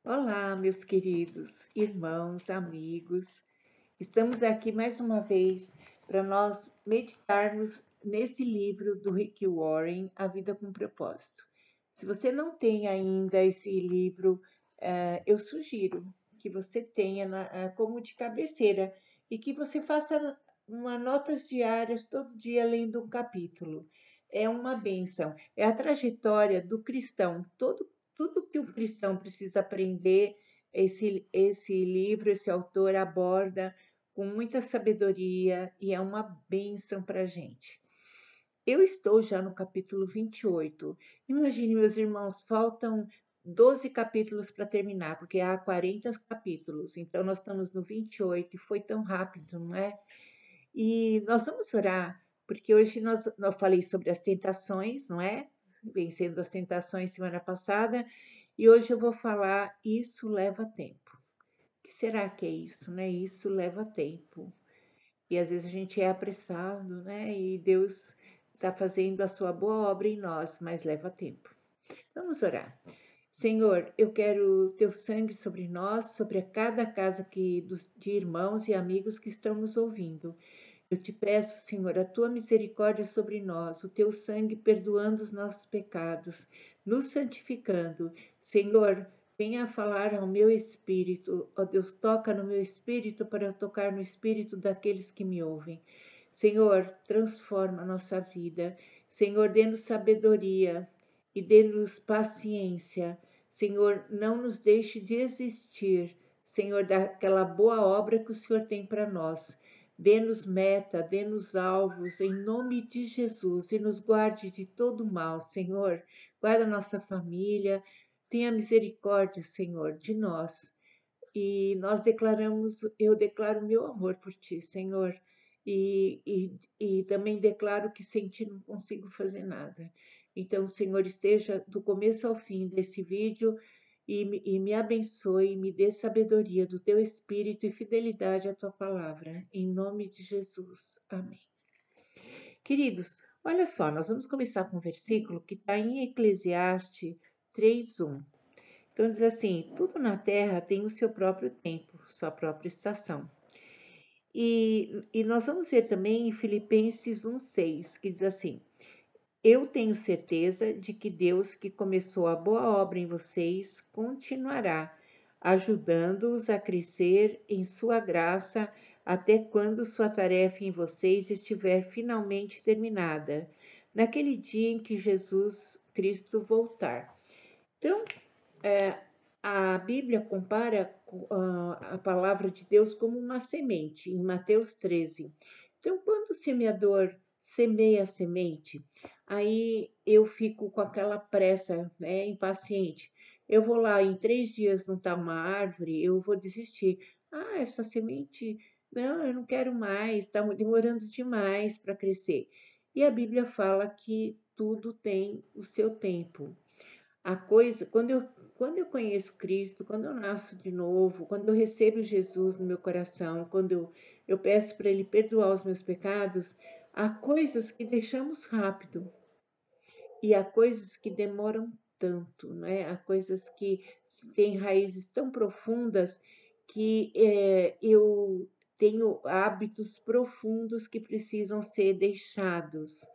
Olá, meus queridos irmãos, amigos. Estamos aqui mais uma vez para nós meditarmos nesse livro do Rick Warren, A Vida com Propósito. Se você não tem ainda esse livro, eu sugiro que você tenha como de cabeceira e que você faça uma notas diárias todo dia lendo um capítulo. É uma bênção. É a trajetória do cristão. Tudo que o cristão precisa aprender, esse livro, esse autor aborda com muita sabedoria e é uma bênção para a gente. Eu estou já no capítulo 28. Imagine, meus irmãos, faltam 12 capítulos para terminar, porque há 40 capítulos. Então, nós estamos no 28 e foi tão rápido, não é? E nós vamos orar, porque hoje eu falei sobre as tentações, não é? Vencendo as tentações semana passada, e hoje eu vou falar isso leva tempo. O que será que é isso, né? Isso leva tempo. E às vezes a gente é apressado, né? E Deus está fazendo a sua boa obra em nós, mas leva tempo. Vamos orar. Senhor, eu quero teu sangue sobre nós, sobre cada casa de irmãos e amigos que estão nos ouvindo. Eu te peço, Senhor, a tua misericórdia sobre nós, o teu sangue perdoando os nossos pecados, nos santificando. Senhor, venha falar ao meu espírito, ó Deus, toca no meu espírito para eu tocar no espírito daqueles que me ouvem. Senhor, transforma a nossa vida. Senhor, dê-nos sabedoria e dê-nos paciência. Senhor, não nos deixe desistir, Senhor, daquela boa obra que o Senhor tem para nós. Dê-nos meta, dê-nos alvos, em nome de Jesus, e nos guarde de todo mal, Senhor. Guarda nossa família, tenha misericórdia, Senhor, de nós. E nós declaramos, eu declaro meu amor por Ti, Senhor. E também declaro que sem Ti não consigo fazer nada. Então, Senhor, esteja do começo ao fim desse vídeo e me abençoe, me dê sabedoria do Teu Espírito e fidelidade à Tua palavra. Em nome de Jesus. Amém. Queridos, olha só, nós vamos começar com um versículo que está em Eclesiastes 3:1. Então diz assim: tudo na terra tem o seu próprio tempo, sua própria estação. E nós vamos ver também em Filipenses 1:6, que diz assim: eu tenho certeza de que Deus, que começou a boa obra em vocês, continuará ajudando-os a crescer em sua graça até quando sua tarefa em vocês estiver finalmente terminada, naquele dia em que Jesus Cristo voltar. Então, a Bíblia compara a palavra de Deus como uma semente, em Mateus 13. Então, quando o semeador semeia a semente, aí eu fico com aquela pressa, né, impaciente. Eu vou lá, em 3 dias não está uma árvore, eu vou desistir. Ah, essa semente, não, eu não quero mais, está demorando demais para crescer. E a Bíblia fala que tudo tem o seu tempo. A coisa, quando eu conheço Cristo, quando eu nasço de novo, quando eu recebo Jesus no meu coração, quando eu peço para Ele perdoar os meus pecados, há coisas que deixamos rápido e há coisas que demoram tanto, né? Há coisas que têm raízes tão profundas que eu tenho hábitos profundos que precisam ser deixados.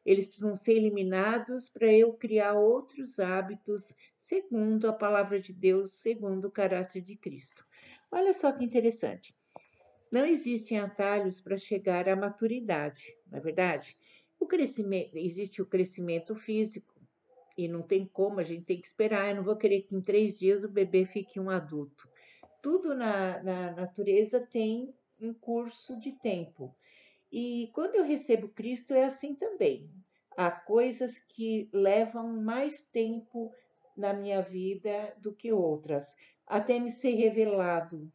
Eles precisam ser eliminados para eu criar outros hábitos segundo a palavra de Deus, segundo o caráter de Cristo. Olha só que interessante. Não existem atalhos para chegar à maturidade, não é verdade? Existe o crescimento físico e não tem como, a gente tem que esperar. Eu não vou querer que em 3 dias o bebê fique um adulto. Tudo na natureza tem um curso de tempo. E quando eu recebo Cristo é assim também. Há coisas que levam mais tempo na minha vida do que outras, até me ser revelado,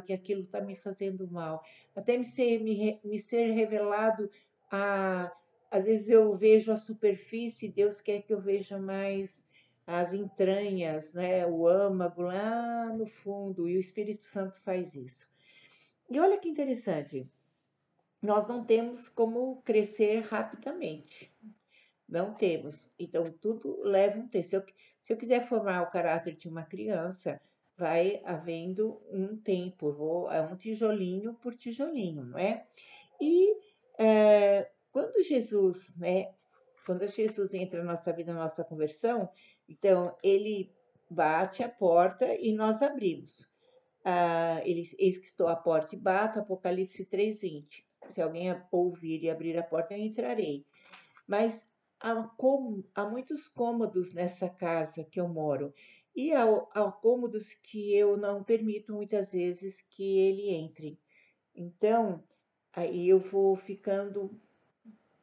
que aquilo está me fazendo mal, até me ser revelado a. Às vezes eu vejo a superfície, Deus quer que eu veja mais as entranhas, né? O âmago lá no fundo, e o Espírito Santo faz isso. E olha que interessante, nós não temos como crescer rapidamente. Não temos. Então, tudo leva um tempo. Se eu quiser formar o caráter de uma criança, vai havendo um tempo, é um tijolinho por tijolinho, não é? E quando Jesus, né, quando Jesus entra na nossa vida, na nossa conversão, então ele bate a porta e nós abrimos. Eis que estou à porta e bato, Apocalipse 3:20. Se alguém ouvir e abrir a porta, eu entrarei. Mas há muitos cômodos nessa casa que eu moro, e há cômodos que eu não permito muitas vezes que ele entre. Então, aí eu vou ficando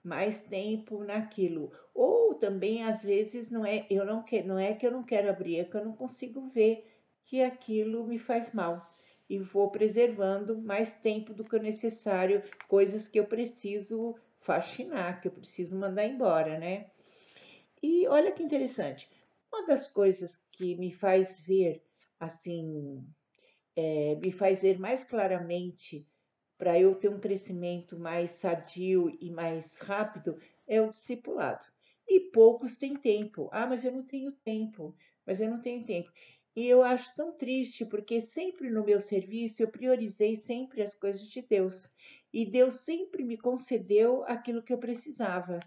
mais tempo naquilo. Ou também, às vezes, não é que eu não quero abrir, é que eu não consigo ver que aquilo me faz mal. E vou preservando mais tempo do que o necessário, coisas que eu preciso faxinar, que eu preciso mandar embora, né? E olha que interessante, uma das coisas que me faz ver, assim, me faz ver mais claramente para eu ter um crescimento mais sadio e mais rápido é o discipulado. E poucos têm tempo. Ah, mas eu não tenho tempo, mas eu não tenho tempo. E eu acho tão triste porque sempre no meu serviço eu priorizei sempre as coisas de Deus. E Deus sempre me concedeu aquilo que eu precisava.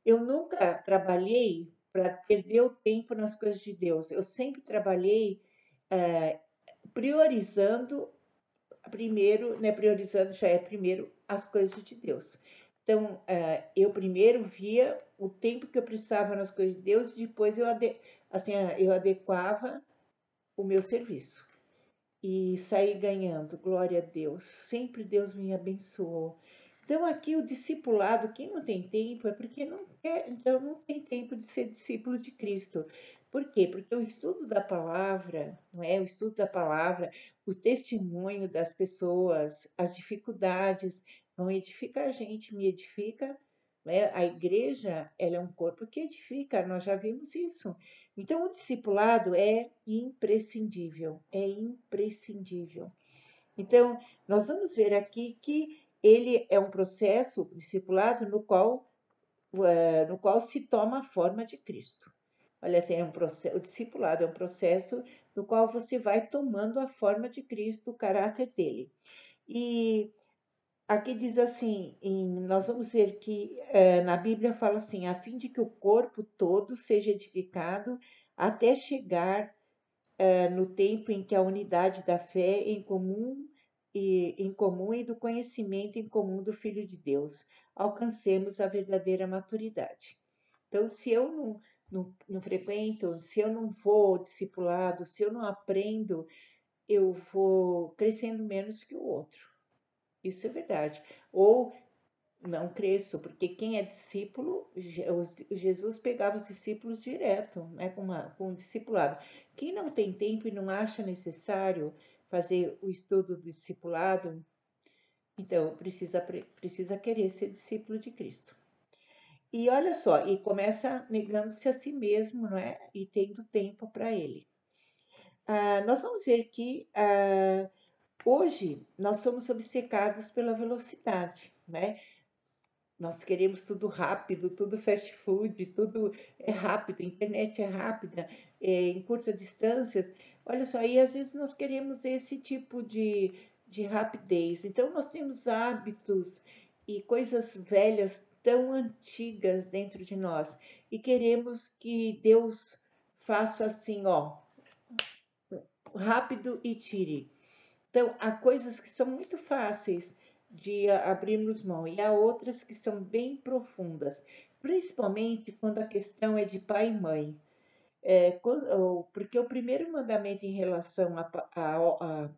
Eu nunca trabalhei para perder o tempo nas coisas de Deus. Eu sempre trabalhei priorizando primeiro, né, priorizando já é primeiro as coisas de Deus. Então, eu primeiro via o tempo que eu precisava nas coisas de Deus e depois eu adequava o meu serviço. E saí ganhando, glória a Deus. Sempre Deus me abençoou. Então, aqui o discipulado, quem não tem tempo é porque não quer, então não tem tempo de ser discípulo de Cristo. Por quê? Porque o estudo da palavra, não é? O estudo da palavra, o testemunho das pessoas, as dificuldades, não edifica a gente, me edifica, né? A igreja, ela é um corpo que edifica, nós já vimos isso. Então, o discipulado é imprescindível, é imprescindível. Então, nós vamos ver aqui que ele é um processo discipulado no qual se toma a forma de Cristo. Olha assim, o discipulado é um processo no qual você vai tomando a forma de Cristo, o caráter dele. E aqui diz assim, nós vamos ver que na Bíblia fala assim, a fim de que o corpo todo seja edificado até chegar no tempo em que a unidade da fé em comum e do conhecimento em comum do Filho de Deus alcancemos a verdadeira maturidade. Então, se eu não frequento, se eu não vou ao discipulado, se eu não aprendo, eu vou crescendo menos que o outro. Isso é verdade. Ou não cresço, porque quem é discípulo, Jesus pegava os discípulos direto, né, com um discipulado. Quem não tem tempo e não acha necessário fazer o estudo do discipulado, então precisa querer ser discípulo de Cristo. E olha só, e começa negando-se a si mesmo, não é? E tendo tempo para ele. Nós vamos ver que hoje nós somos obcecados pela velocidade, né? Nós queremos tudo rápido, tudo fast food, tudo é rápido, a internet é rápida, em curta distância. Olha só, e às vezes nós queremos esse tipo de rapidez. Então, nós temos hábitos e coisas velhas tão antigas dentro de nós e queremos que Deus faça assim, ó, rápido e tire. Então, há coisas que são muito fáceis de abrirmos mão e há outras que são bem profundas, principalmente quando a questão é de pai e mãe. Porque o primeiro mandamento em relação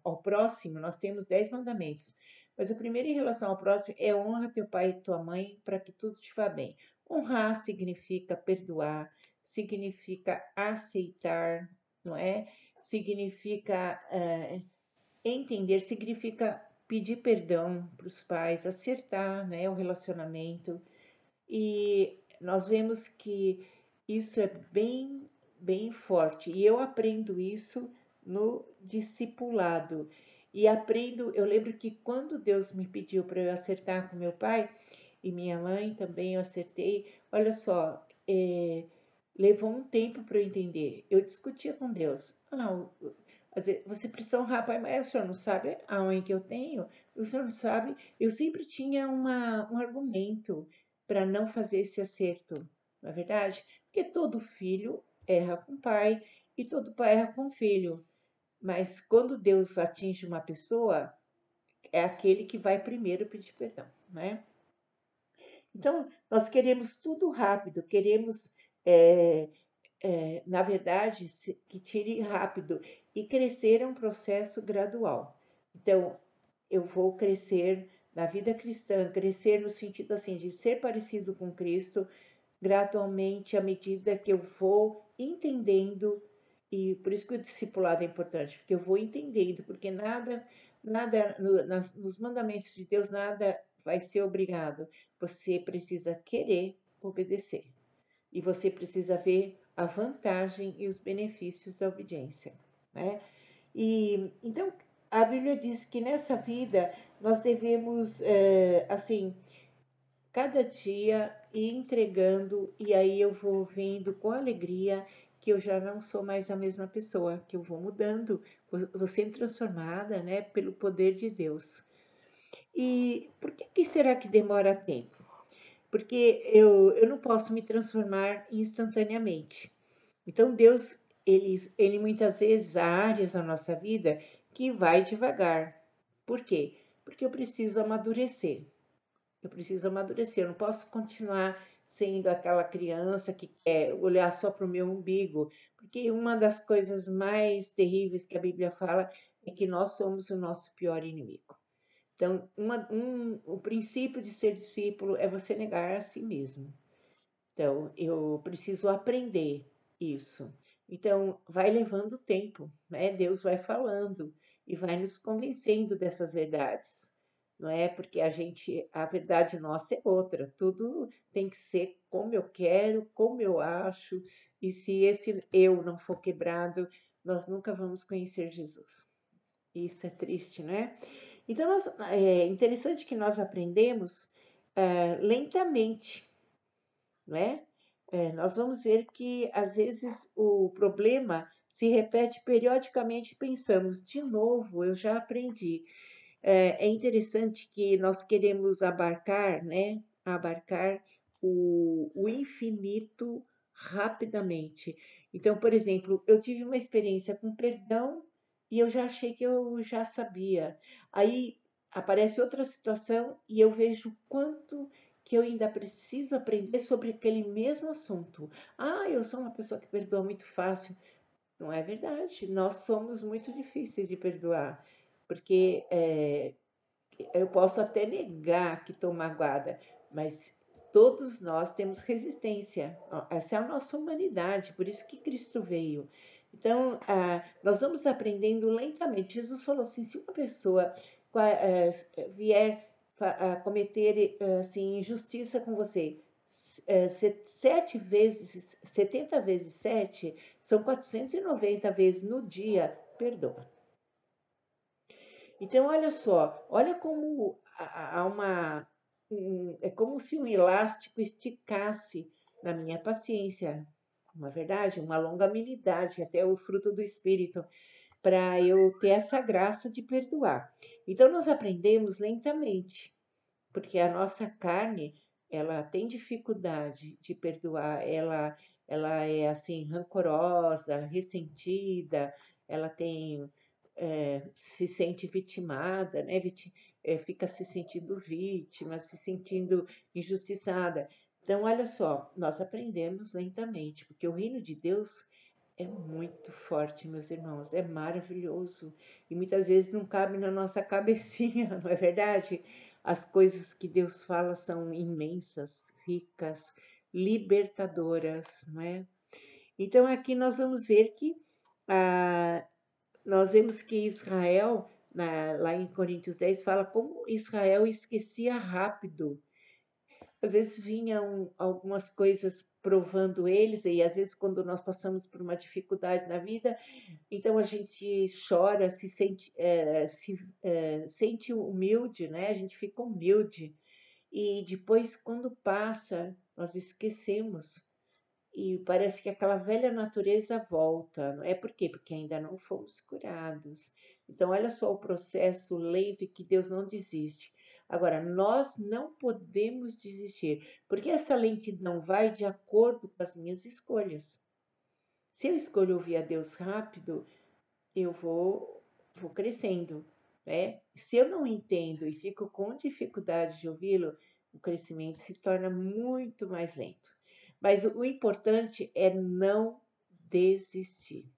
ao próximo, nós temos 10 mandamentos, mas o primeiro em relação ao próximo é honra teu pai e tua mãe para que tudo te vá bem. Honrar significa perdoar, significa aceitar, não é? Significa entender, significa pedir perdão para os pais, acertar, né, o relacionamento. E nós vemos que isso é bem, bem forte. E eu aprendo isso no discipulado. E aprendo, eu lembro que quando Deus me pediu para eu acertar com meu pai e minha mãe também, eu acertei. Olha só, levou um tempo para eu entender. Eu discutia com Deus. Às vezes, você precisa honrar pai, mas o senhor não sabe a mãe que eu tenho? O senhor não sabe? Eu sempre tinha um argumento para não fazer esse acerto, não é verdade? Porque todo filho erra com o pai e todo pai erra com o filho. Mas quando Deus atinge uma pessoa, é aquele que vai primeiro pedir perdão, né? Então, nós queremos tudo rápido, queremos, é, na verdade, que tire rápido. E crescer é um processo gradual. Então, eu vou crescer na vida cristã, crescer no sentido assim de ser parecido com Cristo gradualmente à medida que eu vou entendendo, e por isso que o discipulado é importante, porque eu vou entendendo, porque nada nos mandamentos de Deus, nada vai ser obrigado. Você precisa querer obedecer. E você precisa ver a vantagem e os benefícios da obediência, né? E então a Bíblia diz que nessa vida nós devemos, assim, cada dia ir entregando, e aí eu vou vendo com alegria que eu já não sou mais a mesma pessoa, que eu vou mudando, vou sendo transformada, né, pelo poder de Deus. E por que será que demora tempo? Porque eu não posso me transformar instantaneamente. Então Deus, ele muitas vezes há áreas na nossa vida que vai devagar. Por quê? Porque eu preciso amadurecer. Eu preciso amadurecer, eu não posso continuar sendo aquela criança que quer olhar só para o meu umbigo, porque uma das coisas mais terríveis que a Bíblia fala é que nós somos o nosso pior inimigo. Então, o princípio de ser discípulo é você negar a si mesmo. Então, eu preciso aprender isso. Então, vai levando tempo, né? Deus vai falando e vai nos convencendo dessas verdades. Não é porque a verdade nossa é outra. Tudo tem que ser como eu quero, como eu acho. E se esse eu não for quebrado, nós nunca vamos conhecer Jesus. Isso é triste, né? Então, é interessante que nós aprendemos lentamente, não é? Nós vamos ver que, às vezes, o problema se repete periodicamente e pensamos, de novo, eu já aprendi. É interessante que nós queremos abarcar, né? Abarcar o infinito rapidamente. Então, por exemplo, eu tive uma experiência com perdão e eu já achei que eu já sabia. Aí aparece outra situação e eu vejo quanto que eu ainda preciso aprender sobre aquele mesmo assunto. Ah, eu sou uma pessoa que perdoa muito fácil. Não é verdade. Nós somos muito difíceis de perdoar, porque eu posso até negar que estou magoada, mas todos nós temos resistência. Essa é a nossa humanidade, por isso que Cristo veio. Então, nós vamos aprendendo lentamente. Jesus falou assim: se uma pessoa vier a cometer assim, injustiça com você, 70 vezes 7, são 490 vezes no dia, perdoa. Então, olha só, olha como há é como se um elástico esticasse na minha paciência, uma verdade, uma longanimidade, até o fruto do Espírito, para eu ter essa graça de perdoar. Então, nós aprendemos lentamente, porque a nossa carne, ela tem dificuldade de perdoar, ela é assim, rancorosa, ressentida, ela tem se sente vitimada, né? Fica se sentindo vítima, se sentindo injustiçada. Então, olha só, nós aprendemos lentamente, porque o reino de Deus é muito forte, meus irmãos, é maravilhoso. E muitas vezes não cabe na nossa cabecinha, não é verdade? As coisas que Deus fala são imensas, ricas, libertadoras, não é? Então, aqui nós vamos ver que ah, nós vemos que Israel, lá em Coríntios 10, fala como Israel esquecia rápido. Às vezes vinham algumas coisas provando eles, e às vezes quando nós passamos por uma dificuldade na vida, então a gente chora, sente humilde, né? A gente fica humilde. E depois, quando passa, nós esquecemos. e parece que aquela velha natureza volta, não é? Por quê? Porque ainda não fomos curados. Então, olha só o processo lento e que Deus não desiste. Agora, nós não podemos desistir, porque essa lentidão vai de acordo com as minhas escolhas. Se eu escolho ouvir a Deus rápido, eu vou crescendo, né? Se eu não entendo e fico com dificuldade de ouvi-lo, o crescimento se torna muito mais lento. Mas o importante é não desistir.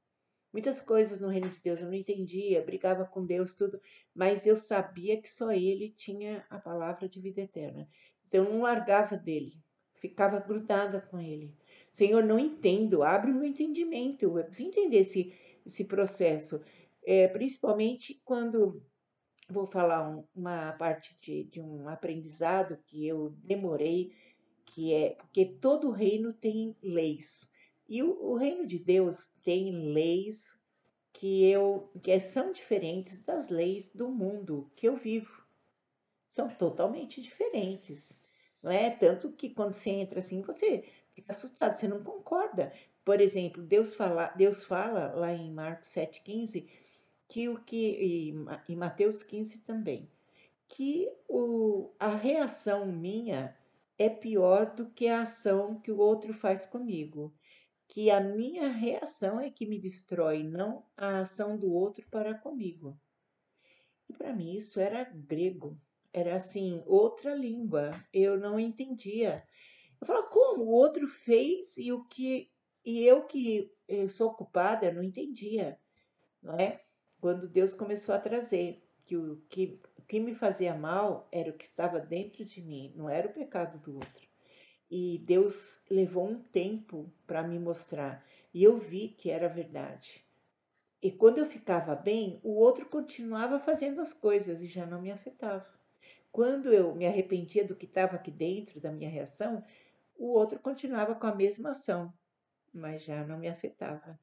Muitas coisas no reino de Deus eu não entendia, brigava com Deus, tudo, mas eu sabia que só Ele tinha a palavra de vida eterna. Então eu não largava dele, ficava grudada com Ele. Senhor, não entendo, abre o meu entendimento, eu preciso entender esse processo. Principalmente quando vou falar uma parte de um aprendizado que eu demorei, que é porque todo reino tem leis. E o reino de Deus tem leis que são diferentes das leis do mundo que eu vivo. São totalmente diferentes, não é? Tanto que quando você entra assim, você fica assustado, você não concorda. Por exemplo, Deus fala lá em Marcos 7,15, e Mateus 15 também, que a reação minha é pior do que a ação que o outro faz comigo, que a minha reação é que me destrói, não a ação do outro para comigo. E para mim isso era grego, era assim, outra língua, eu não entendia. Eu falava, como? O outro fez e eu que sou culpada, não entendia, não é? Quando Deus começou a trazer que o que me fazia mal era o que estava dentro de mim, não era o pecado do outro. E Deus levou um tempo para me mostrar. E eu vi que era verdade. E quando eu ficava bem, o outro continuava fazendo as coisas e já não me afetava. Quando eu me arrependia do que estava aqui dentro da minha reação, o outro continuava com a mesma ação, mas já não me afetava.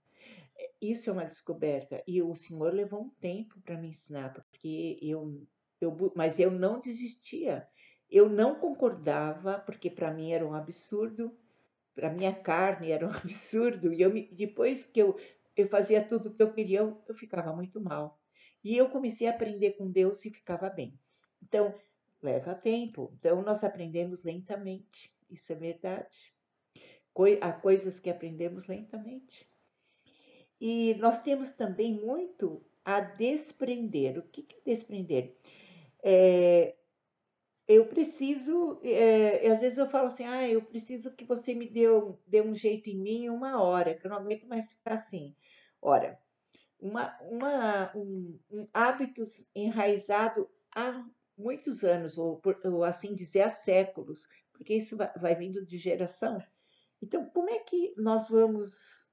Isso é uma descoberta. E o Senhor levou um tempo para me ensinar, porque mas eu não desistia. Eu não concordava, porque para mim era um absurdo, para minha carne era um absurdo. E depois que eu fazia tudo o que eu queria, eu ficava muito mal. E eu comecei a aprender com Deus e ficava bem. Então, leva tempo. Então, nós aprendemos lentamente. Isso é verdade. Há coisas que aprendemos lentamente. E nós temos também muito a desprender. O que é desprender? É, eu preciso, às vezes eu falo assim, eu preciso que você me dê um jeito em mim 1 hora, que eu não aguento mais ficar assim. Ora, hábitos enraizado há muitos anos, ou assim dizer, há séculos, porque isso vai vindo de geração. Então, como é que nós vamos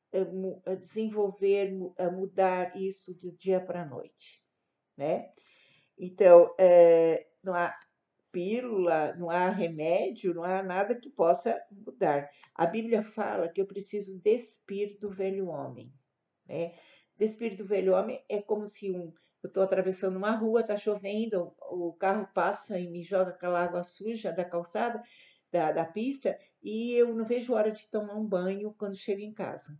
desenvolver, mudar isso de dia para a noite, né? Então, não há pílula, não há remédio, não há nada que possa mudar. A Bíblia fala que eu preciso despir do velho homem, né? Despir do velho homem é como se eu estou atravessando uma rua, está chovendo, o carro passa e me joga aquela água suja da calçada, da pista, e eu não vejo hora de tomar um banho quando chego em casa.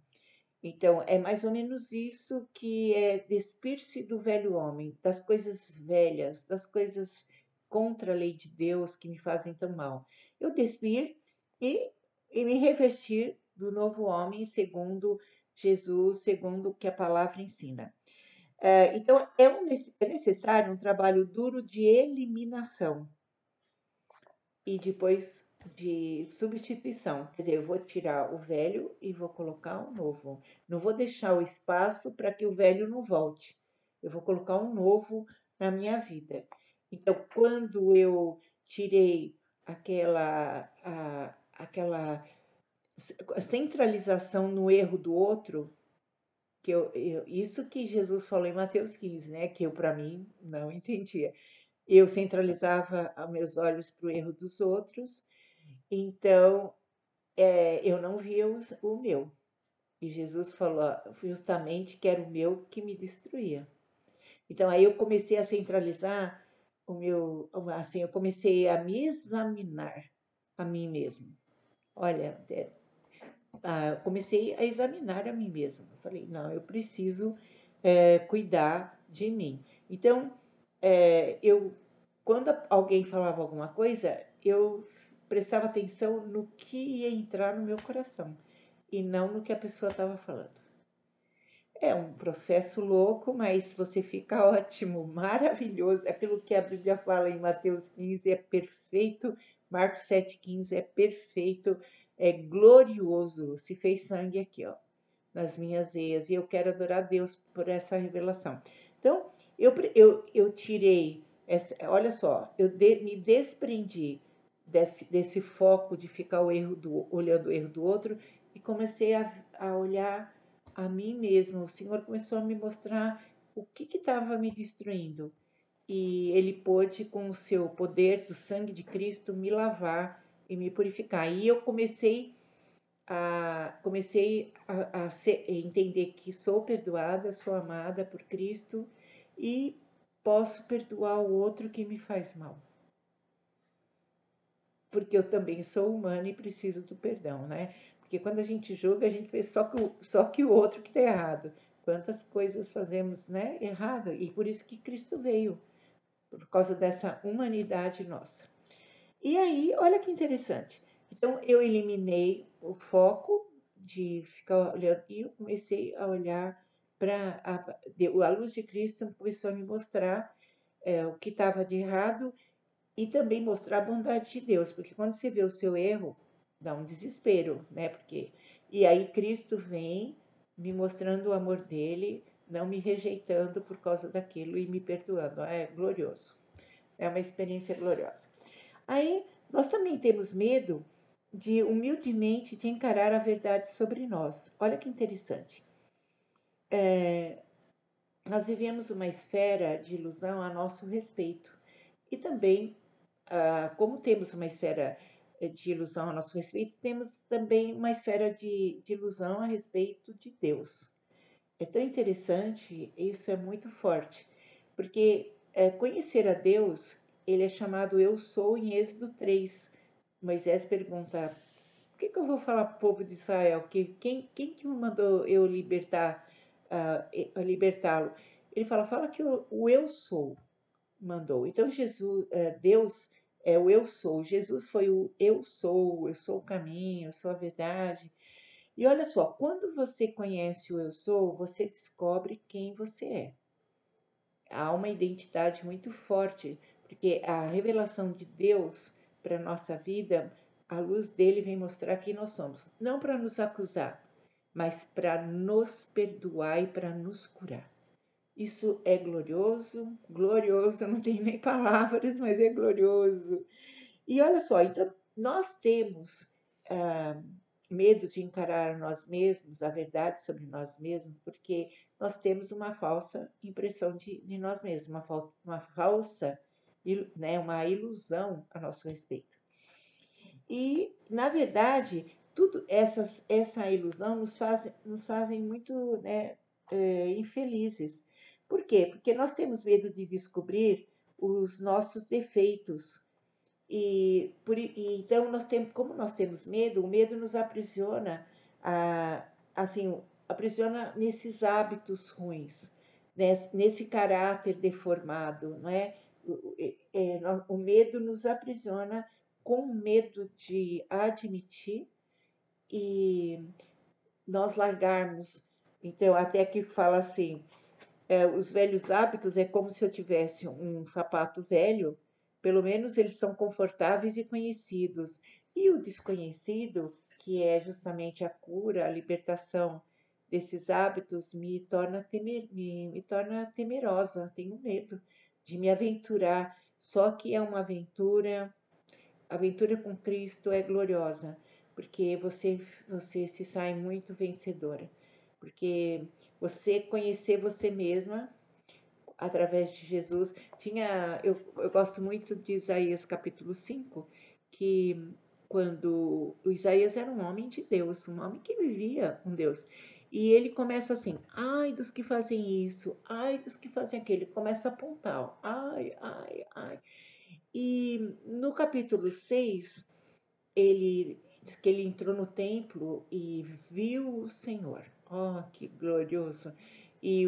Então, é mais ou menos isso que é despir-se do velho homem, das coisas velhas, das coisas contra a lei de Deus que me fazem tão mal. Eu despir e me revestir do novo homem, segundo Jesus, segundo o que a palavra ensina. Então, é necessário um trabalho duro de eliminação e depois de substituição. Quer dizer, eu vou tirar o velho e vou colocar um novo. Não vou deixar o espaço para que o velho não volte. Eu vou colocar um novo na minha vida. Então, quando eu tirei aquela centralização no erro do outro, isso que Jesus falou em Mateus 15, né? Que eu, para mim, não entendia. Eu centralizava os meus olhos para o erro dos outros, então eu não via o meu. E Jesus falou justamente que era o meu que me destruía. Então aí eu comecei a centralizar o meu, assim, eu comecei a me examinar a mim mesmo. Olha, comecei a examinar a mim mesma. Falei, não, eu preciso cuidar de mim. Então, eu, quando alguém falava alguma coisa, eu prestava atenção no que ia entrar no meu coração e não no que a pessoa estava falando. É um processo louco, mas você fica ótimo, maravilhoso. Aquilo que a Bíblia fala em Mateus 15 é perfeito, Marcos 7,15 é perfeito, é glorioso. Se fez sangue aqui, ó, nas minhas veias, e eu quero adorar Deus por essa revelação. Então, eu tirei, olha só, me desprendi desse foco de ficar olhando o erro do outro e comecei a olhar a mim mesma. O Senhor começou a me mostrar o que estava me destruindo. E Ele pôde, com o seu poder do sangue de Cristo, me lavar e me purificar. E eu comecei a entender que sou perdoada, sou amada por Cristo e posso perdoar o outro que me faz mal. Porque eu também sou humana e preciso do perdão, né? Porque quando a gente julga, a gente vê só que o outro que está errado. Quantas coisas fazemos, né, errado? E por isso que Cristo veio, por causa dessa humanidade nossa. E aí, olha que interessante. Então, eu eliminei o foco de ficar olhando e eu comecei a olhar para a luz de Cristo começou a me mostrar o que estava de errado e também mostrar a bondade de Deus, porque quando você vê o seu erro, dá um desespero, né? E aí Cristo vem me mostrando o amor dele, não me rejeitando por causa daquilo e me perdoando. É glorioso. É uma experiência gloriosa. Aí nós também temos medo de humildemente de encarar a verdade sobre nós. Olha que interessante. Nós vivemos uma esfera de ilusão a nosso respeito. E também, como temos uma esfera de ilusão a nosso respeito, temos também uma esfera de ilusão a respeito de Deus. É tão interessante, isso é muito forte, porque conhecer a Deus, ele é chamado Eu Sou em Êxodo 3. Moisés pergunta, por que eu vou falar para o povo de Israel? Quem que me mandou eu libertá-lo? Ele fala que o Eu Sou mandou. Então, Deus é o Eu Sou. Jesus foi o eu sou o caminho, eu sou a verdade. E olha só, quando você conhece o Eu Sou, você descobre quem você é. Há uma identidade muito forte, porque a revelação de Deus para a nossa vida, a luz dele vem mostrar quem nós somos. Não para nos acusar, mas para nos perdoar e para nos curar. Isso é glorioso, glorioso, não tem nem palavras, mas é glorioso. E olha só, então nós temos medo de encarar nós mesmos, a verdade sobre nós mesmos, porque nós temos uma falsa impressão de nós mesmos, uma falsa, né, uma ilusão a nosso respeito. E, na verdade, essa ilusão nos fazem muito, né, infelizes. Por quê? Porque nós temos medo de descobrir os nossos defeitos. Então, como nós temos medo, o medo nos aprisiona, assim, aprisiona nesses hábitos ruins, né, nesse caráter deformado, não é? O medo nos aprisiona com medo de admitir e nós largarmos. Então, até que fala assim, os velhos hábitos é como se eu tivesse um sapato velho, pelo menos eles são confortáveis e conhecidos. E o desconhecido, que é justamente a cura, a libertação desses hábitos, me torna temerosa, tenho medo de me aventurar. Só que é uma aventura com Cristo é gloriosa, porque você se sai muito vencedora. Porque você conhecer você mesma através de Jesus. Eu gosto muito de Isaías capítulo 5, que quando o Isaías era um homem de Deus, um homem que vivia com Deus. E ele começa assim, ai dos que fazem isso, ai dos que fazem aquilo. Ele começa a apontar, ó, ai, ai, ai. E no capítulo 6, ele diz que ele entrou no templo e viu o Senhor. Oh, que glorioso! E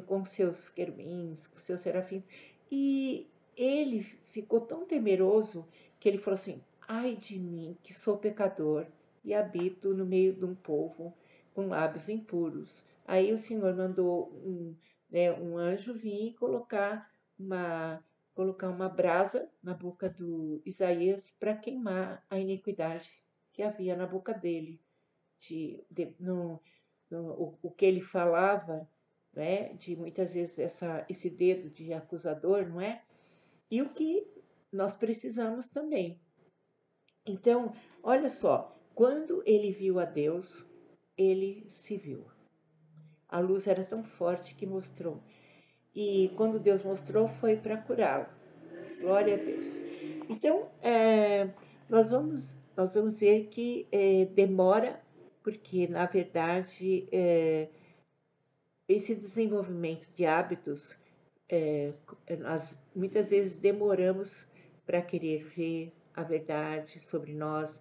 com seus querubins, com seus serafins. E ele ficou tão temeroso que ele falou assim: ai de mim, que sou pecador e habito no meio de um povo com lábios impuros. Aí o Senhor mandou um anjo vir e colocar uma brasa na boca do Isaías para queimar a iniquidade que havia na boca dele. O que ele falava, né, de muitas vezes esse dedo de acusador, não é? E o que nós precisamos também. Então, olha só, quando ele viu a Deus, ele se viu. A luz era tão forte que mostrou. E quando Deus mostrou, foi para curá-lo. Glória a Deus. Então, nós vamos ver que demora, porque, na verdade, esse desenvolvimento de hábitos, nós muitas vezes demoramos para querer ver a verdade sobre nós,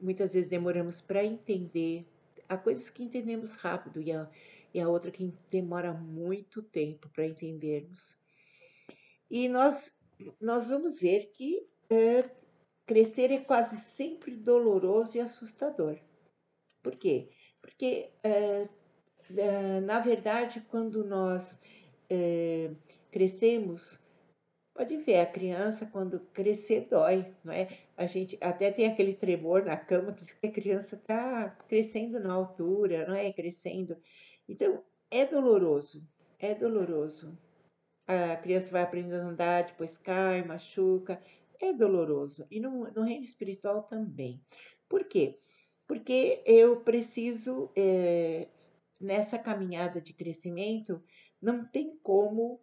muitas vezes demoramos para entender. Há coisas que entendemos rápido e a outra que demora muito tempo para entendermos. E nós vamos ver que crescer é quase sempre doloroso e assustador. Por quê? Porque, na verdade, quando nós crescemos, pode ver, a criança, quando crescer, dói, não é? A gente até tem aquele tremor na cama que diz que a criança está crescendo na altura, não é? Crescendo. Então, é doloroso, é doloroso. A criança vai aprendendo a andar, depois cai, machuca, é doloroso. E no reino espiritual também. Por quê? Porque eu preciso, nessa caminhada de crescimento, não tem como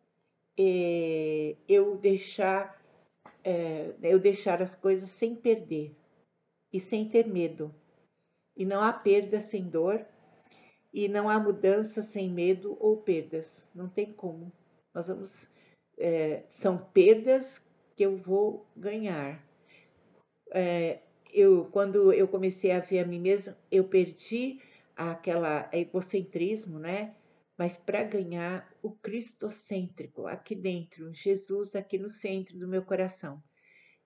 eu deixar as coisas sem perder e sem ter medo. E não há perda sem dor, e não há mudança sem medo ou perdas. Não tem como. Nós vamos. São perdas que eu vou ganhar. Quando eu comecei a ver a mim mesma, eu perdi aquela egocentrismo, né? Mas para ganhar o cristocêntrico aqui dentro, Jesus aqui no centro do meu coração.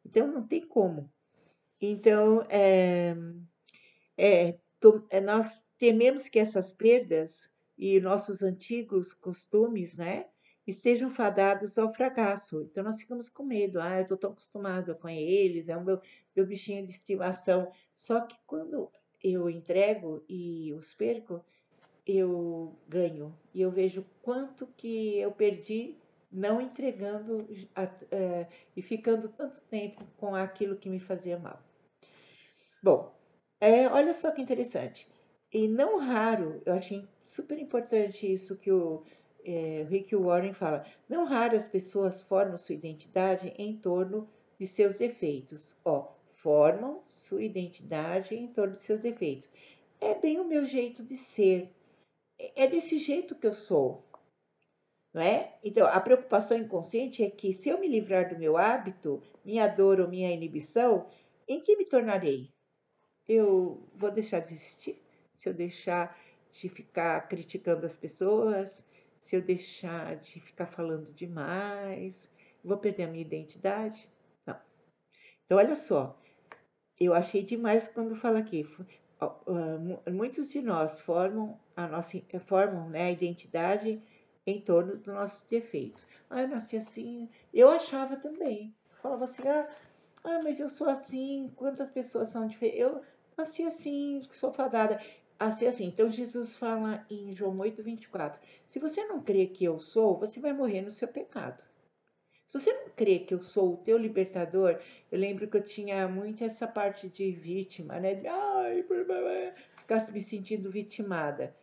Então não tem como. Então nós tememos que essas perdas e nossos antigos costumes, né, estejam fadados ao fracasso. Então nós ficamos com medo. Eu estou tão acostumado com eles, é o meu bichinho de estimação. Só que quando eu entrego e os perco, eu ganho. E eu vejo quanto que eu perdi não entregando e ficando tanto tempo com aquilo que me fazia mal. Bom, olha só que interessante. E não raro, eu achei super importante isso que o Rick Warren fala. Não raro as pessoas formam sua identidade em torno de seus defeitos. Formam sua identidade em torno de seus defeitos. É bem o meu jeito de ser. É desse jeito que eu sou, não é? Então, a preocupação inconsciente é que se eu me livrar do meu hábito, minha dor ou minha inibição, em que me tornarei? Eu vou deixar de existir? Se eu deixar de ficar criticando as pessoas? Se eu deixar de ficar falando demais? Vou perder a minha identidade? Não. Então, olha só, eu achei demais quando fala aqui. Muitos de nós formam, né, a identidade em torno dos nossos defeitos. Eu nasci assim. Eu achava também. Eu falava assim, mas eu sou assim. Quantas pessoas são diferentes? Eu nasci assim, sou fadada a ser assim. Então Jesus fala em João 8:24. Se você não crê que eu sou, você vai morrer no seu pecado. Se você não crê que eu sou o teu libertador, eu lembro que eu tinha muito essa parte de vítima, né? Ficar me sentindo vitimada.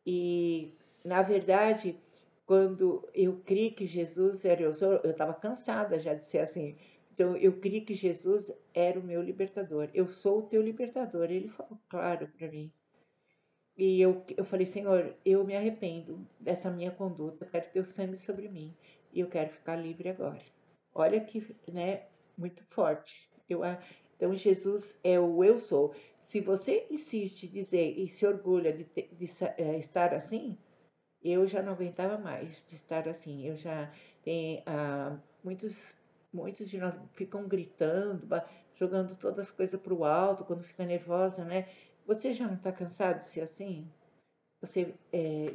E, na verdade, quando eu criei que Jesus era eu estava cansada já de ser assim. Então, eu criei que Jesus era o meu libertador. Eu sou o teu libertador. Ele falou claro para mim. E eu falei, Senhor, eu me arrependo dessa minha conduta, eu quero teu sangue sobre mim e eu quero ficar livre agora. Olha que, né, muito forte. Então, Jesus é o eu sou. Se você insiste em dizer e se orgulha estar assim, eu já não aguentava mais de estar assim. Eu já tem muitos de nós ficam gritando, jogando todas as coisas para o alto quando fica nervosa, né? Você já não está cansado de ser assim?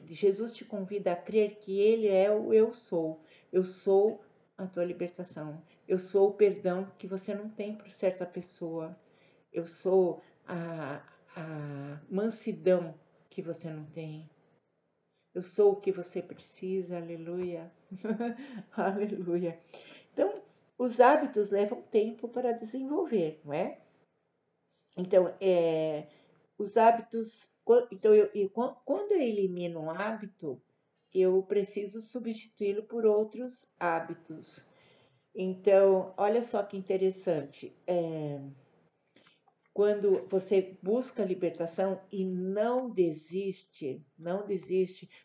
Jesus te convida a crer que Ele é o eu sou. Eu sou a tua libertação. Eu sou o perdão que você não tem por certa pessoa. Eu sou a mansidão que você não tem. Eu sou o que você precisa, aleluia. Aleluia. Então, os hábitos levam tempo para desenvolver, não é? Então, os hábitos. Então, quando eu elimino um hábito, eu preciso substituí-lo por outros hábitos. Então, olha só que interessante. Quando você busca a libertação e não desiste,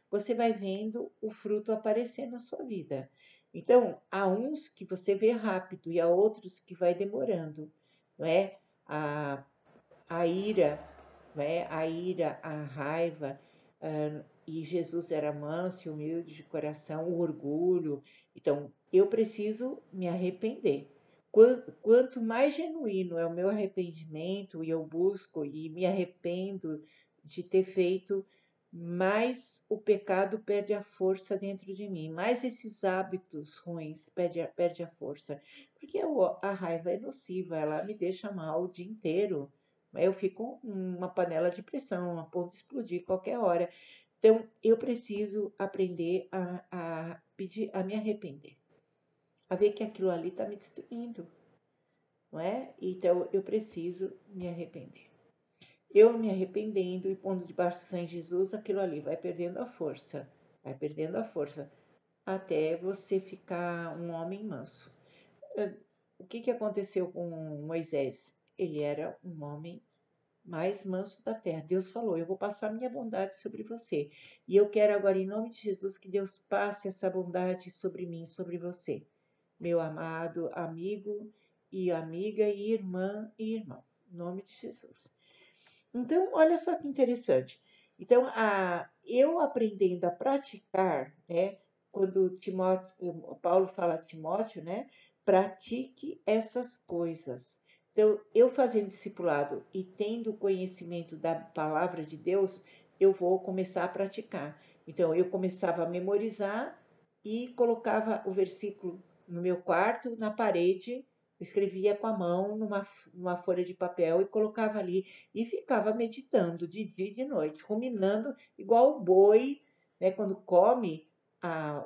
você vai vendo o fruto aparecer na sua vida. Então, há uns que você vê rápido e há outros que vai demorando, não é? A, a ira, não é? A raiva, e Jesus era manso e humilde de coração, o orgulho. Então, eu preciso me arrepender. Quanto mais genuíno é o meu arrependimento e eu busco e me arrependo de ter feito, mais o pecado perde a força dentro de mim, mais esses hábitos ruins perde a força. Porque a raiva é nociva, ela me deixa mal o dia inteiro. Eu fico uma panela de pressão, a ponto de explodir qualquer hora. Então, eu preciso aprender a me arrepender, a ver que aquilo ali está me destruindo, não é? Então, eu preciso me arrepender. Eu me arrependendo e pondo debaixo do sangue de Jesus, aquilo ali vai perdendo a força, até você ficar um homem manso. O que aconteceu com Moisés? Ele era um homem mais manso da terra. Deus falou: eu vou passar minha bondade sobre você. E eu quero agora, em nome de Jesus, que Deus passe essa bondade sobre mim, sobre você, meu amado amigo e amiga e irmã e irmão. Em nome de Jesus. Então, olha só que interessante. Então, eu aprendendo a praticar, né? Quando Paulo fala a Timóteo, né? Pratique essas coisas. Então, eu fazendo discipulado e tendo conhecimento da palavra de Deus, eu vou começar a praticar. Então, eu começava a memorizar e colocava o versículo no meu quarto, na parede, escrevia com a mão numa folha de papel e colocava ali e ficava meditando de dia e de noite, ruminando igual o boi, né, quando come a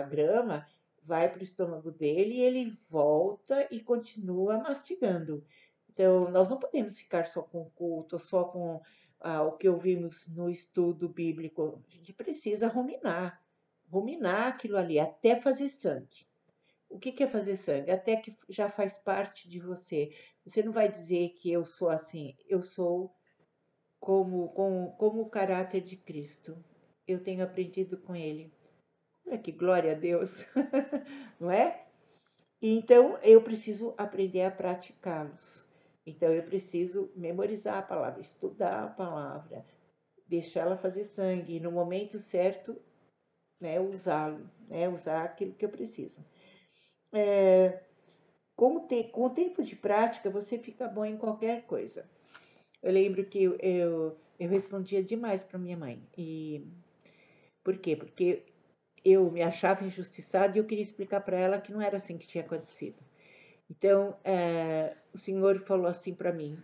grama, vai para o estômago dele e ele volta e continua mastigando. Então, nós não podemos ficar só com o culto, só com o que ouvimos no estudo bíblico. A gente precisa ruminar aquilo ali até fazer sangue. O que é fazer sangue? Até que já faz parte de você. Você não vai dizer que eu sou assim. Eu sou como o caráter de Cristo. Eu tenho aprendido com Ele. Olha que glória a Deus, não é? Então, eu preciso aprender a praticá-los. Então, eu preciso memorizar a palavra, estudar a palavra, deixá-la fazer sangue e no momento certo, né, usá-lo, né, usar aquilo que eu preciso. Com o tempo de prática, você fica bom em qualquer coisa. Eu lembro que eu respondia demais para minha mãe. E por quê? Porque eu me achava injustiçada e eu queria explicar para ela que não era assim que tinha acontecido. Então, o Senhor falou assim para mim,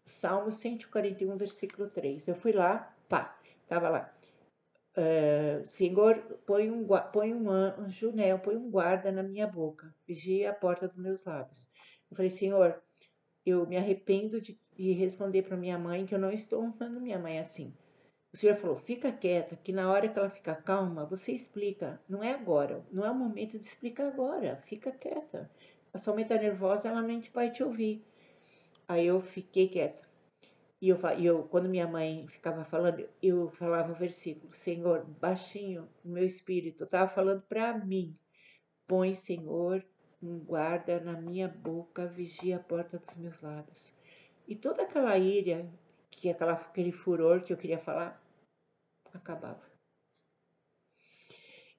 Salmo 141, versículo 3. Eu fui lá, pá, estava lá. Senhor, põe um anjo, né? Põe um guarda na minha boca, vigia a porta dos meus lábios. Eu falei, Senhor, eu me arrependo de responder para minha mãe que eu não estou honrando minha mãe assim. O Senhor falou, fica quieta, que na hora que ela ficar calma, você explica. Não é agora, não é o momento de explicar agora, fica quieta. A sua mãe está nervosa, ela nem vai te ouvir. Aí eu fiquei quieta. E quando minha mãe ficava falando, eu falava o versículo, Senhor, baixinho, no meu espírito, eu estava falando para mim. Põe, Senhor, um guarda na minha boca, vigia a porta dos meus lábios. E toda aquela ira, aquele furor que eu queria falar, acabava.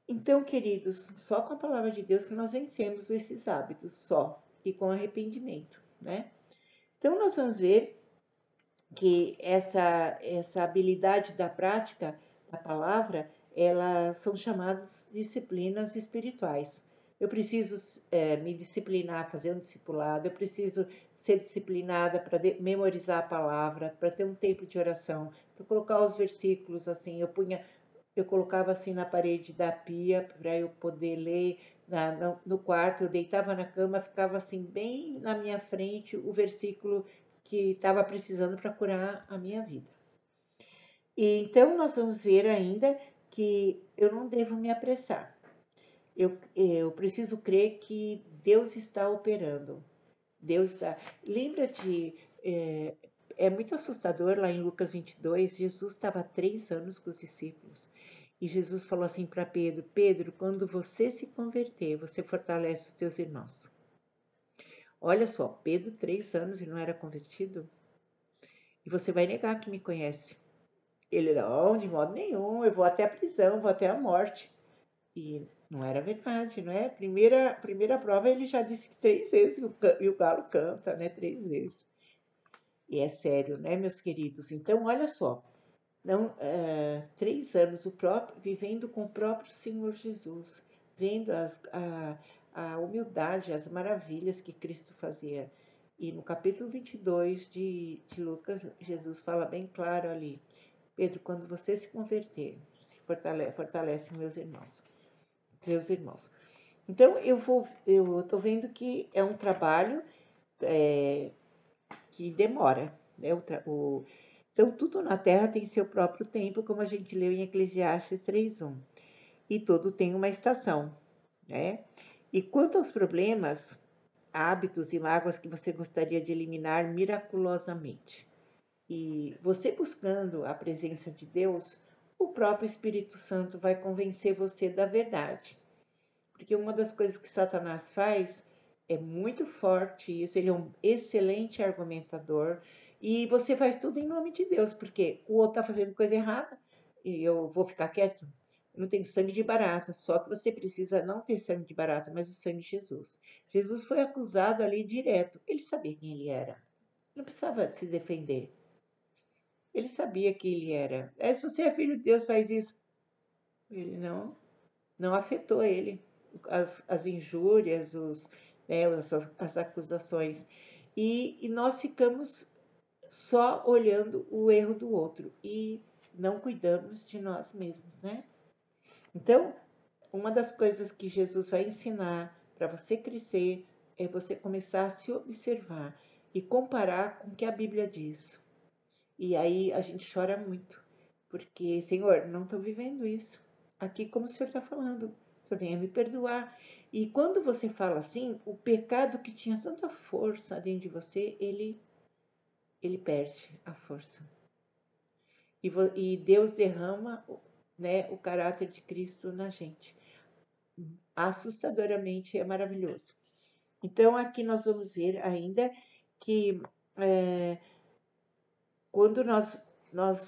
Então, queridos, só com a palavra de Deus que nós vencemos esses hábitos, só, e com arrependimento, né? Então, nós vamos ver que essa habilidade da prática da palavra, elas são chamadas disciplinas espirituais. Eu preciso me disciplinar, fazer um discipulado, eu preciso ser disciplinada para memorizar a palavra, para ter um tempo de oração, para colocar os versículos assim, eu colocava assim na parede da pia para eu poder ler no quarto, eu deitava na cama, ficava assim bem na minha frente o versículo que estava precisando para curar a minha vida. E então nós vamos ver ainda que eu não devo me apressar. Eu preciso crer que Deus está operando. Deus está. Lembra-te, é muito assustador lá em Lucas 22, Jesus estava há 3 anos com os discípulos. E Jesus falou assim para Pedro: Pedro, quando você se converter, você fortalece os teus irmãos. Olha só, Pedro, 3 anos e não era convertido? E você vai negar que me conhece. Ele, não, de modo nenhum, eu vou até a prisão, vou até a morte. E não era verdade, não é? Primeira prova ele já disse que 3 vezes e o galo canta, né? 3 vezes. E é sério, né, meus queridos? Então, olha só, não, 3 anos vivendo com o próprio Senhor Jesus, vendo a humildade, as maravilhas que Cristo fazia. E no capítulo 22 de Lucas, Jesus fala bem claro ali: Pedro, quando você se converter, fortalece meus irmãos, seus irmãos. Então, eu estou vendo que é um trabalho que demora, né? Então, tudo na Terra tem seu próprio tempo, como a gente leu em Eclesiastes 3:1. E tudo tem uma estação, né? E quanto aos problemas, hábitos e mágoas que você gostaria de eliminar miraculosamente, e você buscando a presença de Deus, o próprio Espírito Santo vai convencer você da verdade. Porque uma das coisas que Satanás faz é muito forte isso, ele é um excelente argumentador e você faz tudo em nome de Deus, porque o outro está fazendo coisa errada e eu vou ficar quieto. Eu não tenho sangue de barata, só que você precisa não ter sangue de barata, mas o sangue de Jesus. Jesus foi acusado ali direto, ele sabia quem ele era, não precisava se defender. Ele sabia que ele era. Se você é filho de Deus, faz isso. Ele não afetou ele. As injúrias, as acusações. E nós ficamos só olhando o erro do outro e não cuidamos de nós mesmos, né? Então, uma das coisas que Jesus vai ensinar para você crescer é você começar a se observar e comparar com o que a Bíblia diz. E aí a gente chora muito, porque, Senhor, não estou vivendo isso. Aqui, como o Senhor está falando, o Senhor venha me perdoar. E quando você fala assim, o pecado que tinha tanta força dentro de você, ele perde a força. E Deus derrama, né, o caráter de Cristo na gente. Assustadoramente é maravilhoso. Então, aqui nós vamos ver ainda que quando nós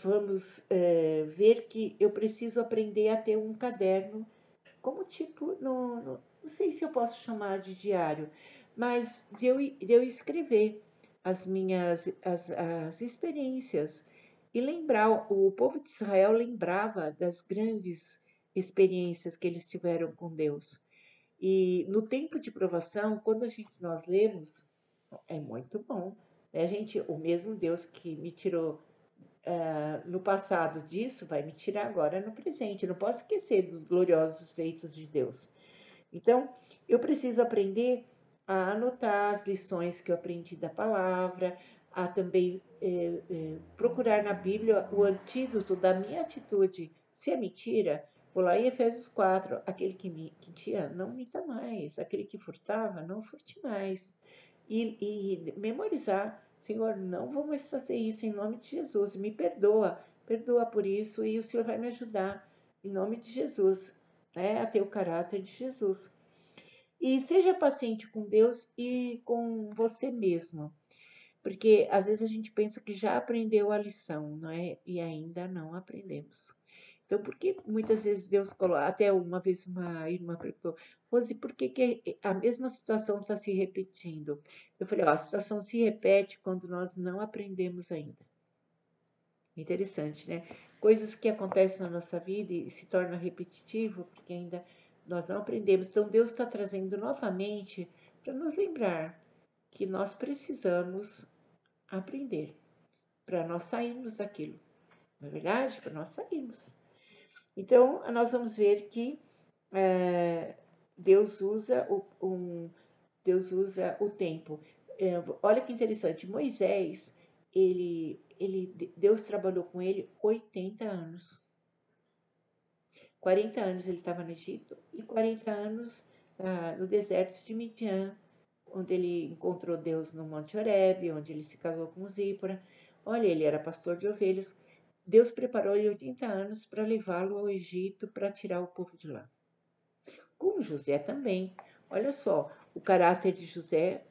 vamos ver que eu preciso aprender a ter um caderno, como tipo, não sei se eu posso chamar de diário, mas de eu escrever as experiências e lembrar, o povo de Israel lembrava das grandes experiências que eles tiveram com Deus. E no tempo de provação, quando nós lemos, é muito bom. Né? O mesmo Deus que me tirou no passado disso, vai me tirar agora no presente. Eu não posso esquecer dos gloriosos feitos de Deus. Então, eu preciso aprender a anotar as lições que eu aprendi da palavra, a também procurar na Bíblia o antídoto da minha atitude. Se é mentira, vou lá em Efésios 4, aquele que mentia, não minta mais, aquele que furtava, não furte mais. E memorizar, Senhor, não vou mais fazer isso em nome de Jesus, me perdoa por isso e o Senhor vai me ajudar em nome de Jesus, né, a ter o caráter de Jesus. E seja paciente com Deus e com você mesmo. Porque às vezes a gente pensa que já aprendeu a lição, não é? E ainda não aprendemos. Então, por que muitas vezes Deus coloca? Até uma vez uma irmã perguntou, Rose, por que, que a mesma situação está se repetindo? Eu falei, ó, a situação se repete quando nós não aprendemos ainda. Interessante, né? Coisas que acontecem na nossa vida e se torna repetitivo porque ainda nós não aprendemos. Então, Deus está trazendo novamente para nos lembrar que nós precisamos aprender para nós sairmos daquilo. Não é verdade? Para nós sairmos. Então, nós vamos ver que Deus usa Deus usa o tempo. Olha que interessante, Moisés, Deus trabalhou com ele 80 anos. 40 anos ele estava no Egito e 40 anos no deserto de Midian, onde ele encontrou Deus no Monte Horebe, onde ele se casou com Zípora. Olha, ele era pastor de ovelhas. Deus preparou ele 80 anos para levá-lo ao Egito para tirar o povo de lá. Com José também. Olha só, o caráter de José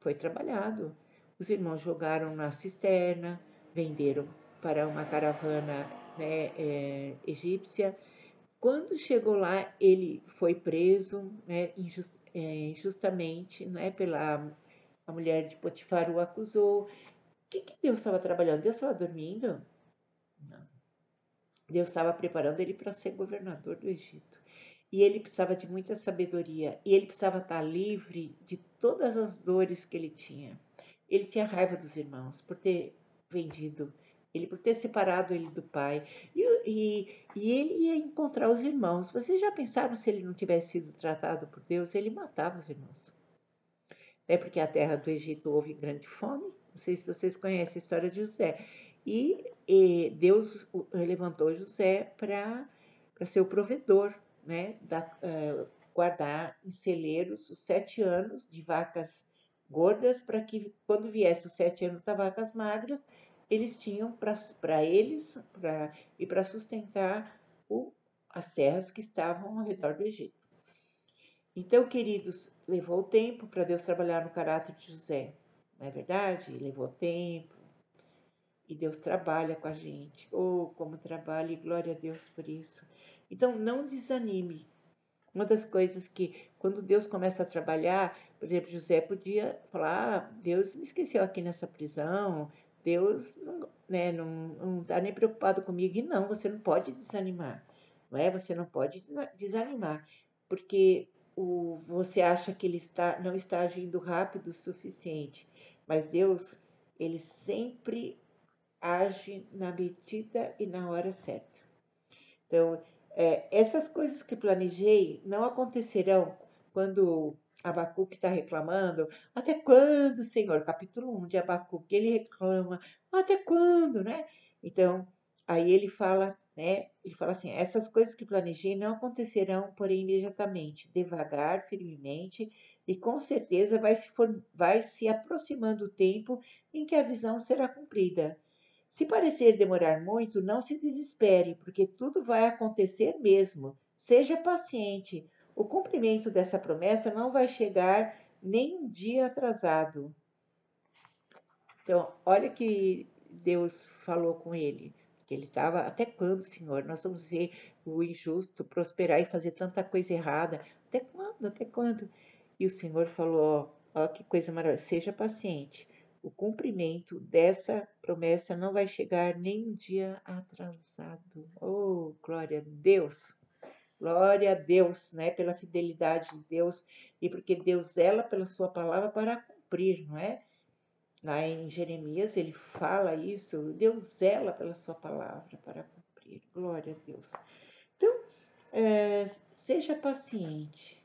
foi trabalhado. Os irmãos jogaram na cisterna, venderam para uma caravana, né, egípcia. Quando chegou lá, ele foi preso, né, injustamente, né, pela a mulher de Potifar o acusou. O que Deus estava trabalhando? Deus estava dormindo? Não. Deus estava preparando ele para ser governador do Egito. E ele precisava de muita sabedoria. E ele precisava estar livre de todas as dores que ele tinha. Ele tinha raiva dos irmãos por ter vendido, ele por ter separado ele do pai. E ele ia encontrar os irmãos. Vocês já pensaram se ele não tivesse sido tratado por Deus? Ele matava os irmãos. É porque a terra do Egito houve grande fome. Não sei se vocês conhecem a história de José. E Deus levantou José para ser o provedor, né? Guardar em celeiros os 7 anos de vacas gordas, para que quando viesse os 7 anos das vacas magras, eles tinham para eles e para sustentar as terras que estavam ao redor do Egito. Então, queridos, levou tempo para Deus trabalhar no caráter de José, não é verdade? Levou tempo. E Deus trabalha com a gente. Oh, como trabalha, e glória a Deus por isso. Então, não desanime. Uma das coisas que, quando Deus começa a trabalhar, por exemplo, José podia falar: ah, Deus me esqueceu aqui nessa prisão, Deus não está nem preocupado comigo. E não, você não pode desanimar. Não é? Você não pode desanimar, porque você acha que ele não está agindo rápido o suficiente. Mas Deus, ele sempre age na medida e na hora certa. Então, essas coisas que planejei não acontecerão quando Abacuque está reclamando. Até quando, Senhor? Capítulo 1 de Abacuque, ele reclama. Até quando, né? Então, aí ele fala, né? Ele fala assim, essas coisas que planejei não acontecerão, porém, imediatamente, devagar, firmemente, e com certeza vai se aproximando o tempo em que a visão será cumprida. Se parecer demorar muito, não se desespere, porque tudo vai acontecer mesmo. Seja paciente. O cumprimento dessa promessa não vai chegar nem um dia atrasado. Então, olha que Deus falou com ele, que ele estava, até quando, Senhor? Nós vamos ver o injusto prosperar e fazer tanta coisa errada. Até quando? Até quando? E o Senhor falou, ó que coisa maravilhosa, seja paciente. O cumprimento dessa promessa não vai chegar nem um dia atrasado. Oh, glória a Deus! Glória a Deus, né? Pela fidelidade de Deus e porque Deus zela pela sua palavra para cumprir, não é? Lá em Jeremias ele fala isso, Deus zela pela sua palavra para cumprir. Glória a Deus. Então, seja paciente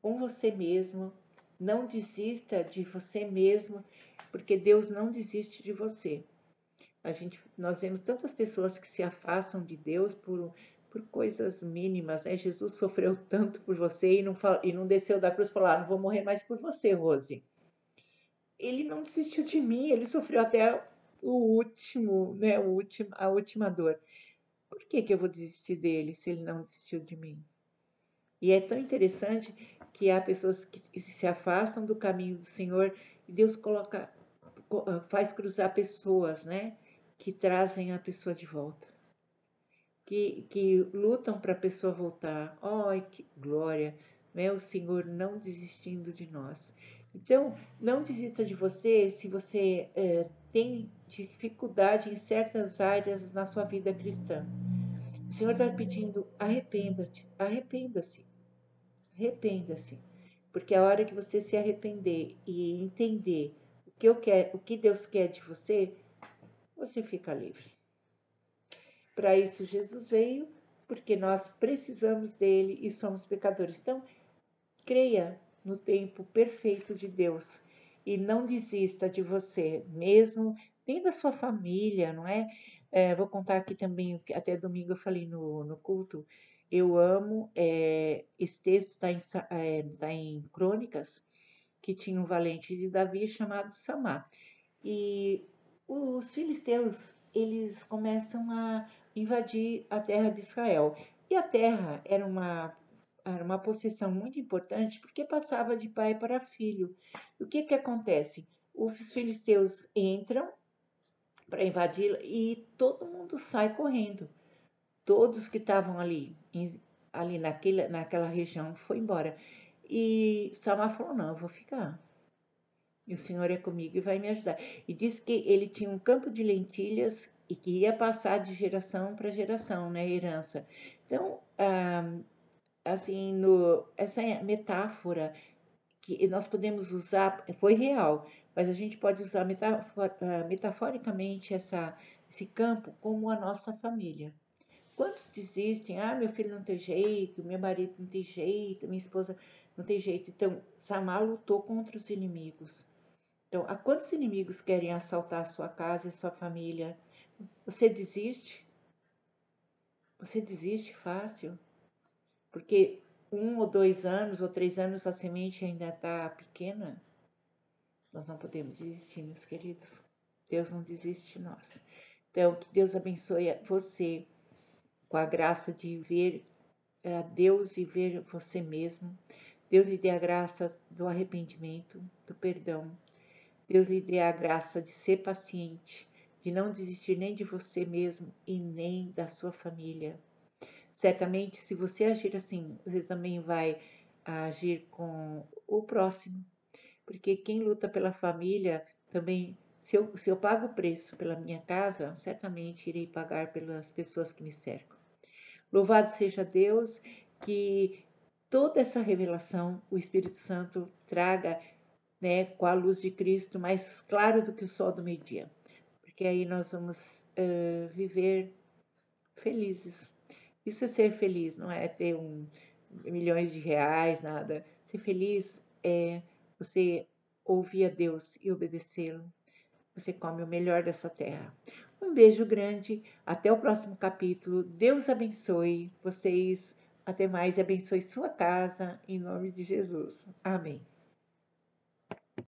com você mesmo, não desista de você mesmo, porque Deus não desiste de você. Nós vemos tantas pessoas que se afastam de Deus por coisas mínimas, né? Jesus sofreu tanto por você e não desceu da cruz e falou: ah, não vou morrer mais por você, Rose. Ele não desistiu de mim, ele sofreu até o último, né? A última dor. Por que eu vou desistir dele se ele não desistiu de mim? E é tão interessante que há pessoas que se afastam do caminho do Senhor e Deus coloca faz cruzar pessoas, né? Que trazem a pessoa de volta. Que lutam para a pessoa voltar. Ai, que glória! Né? O Senhor não desistindo de nós. Então, não desista de você se você tem dificuldade em certas áreas na sua vida cristã. O Senhor está pedindo, arrependa-te, arrependa-se, arrependa-se. Porque a hora que você se arrepender e entender o que Deus quer de você, você fica livre. Para isso Jesus veio, porque nós precisamos dele e somos pecadores. Então, creia no tempo perfeito de Deus e não desista de você mesmo, nem da sua família, não é? Vou contar aqui também, até domingo eu falei no culto, eu amo, esse texto está em Crônicas, que tinha um valente de Davi chamado Samá. E os filisteus, eles começam a invadir a terra de Israel. E a terra era uma possessão muito importante porque passava de pai para filho. E o que acontece? Os filisteus entram para invadi-la e todo mundo sai correndo. Todos que estavam ali naquela região foi embora. E Samar falou, não, eu vou ficar. E o Senhor é comigo e vai me ajudar. E diz que ele tinha um campo de lentilhas e que ia passar de geração para geração, né, herança. Então, assim, essa metáfora que nós podemos usar, foi real, mas a gente pode usar metaforicamente esse campo como a nossa família. Quantos desistem? Ah, meu filho não tem jeito, meu marido não tem jeito, minha esposa não tem jeito. Então, Samar lutou contra os inimigos. Então, a quantos inimigos querem assaltar a sua casa e a sua família? Você desiste? Você desiste fácil? Porque 1 ou 2 anos ou 3 anos a semente ainda está pequena? Nós não podemos desistir, meus queridos. Deus não desiste de nós. Então, que Deus abençoe você com a graça de ver a Deus e ver você mesmo. Deus lhe dê a graça do arrependimento, do perdão. Deus lhe dê a graça de ser paciente, de não desistir nem de você mesmo e nem da sua família. Certamente, se você agir assim, você também vai agir com o próximo, porque quem luta pela família também, se eu pago o preço pela minha casa, certamente irei pagar pelas pessoas que me cercam. Louvado seja Deus, que toda essa revelação o Espírito Santo traga, né, com a luz de Cristo mais claro do que o sol do meio-dia, porque aí nós vamos viver felizes. Isso é ser feliz, não é ter milhões de reais, nada. Ser feliz é você ouvir a Deus e obedecê-lo. Você come o melhor dessa terra. Um beijo grande, até o próximo capítulo. Deus abençoe vocês. Até mais e abençoe sua casa, em nome de Jesus. Amém.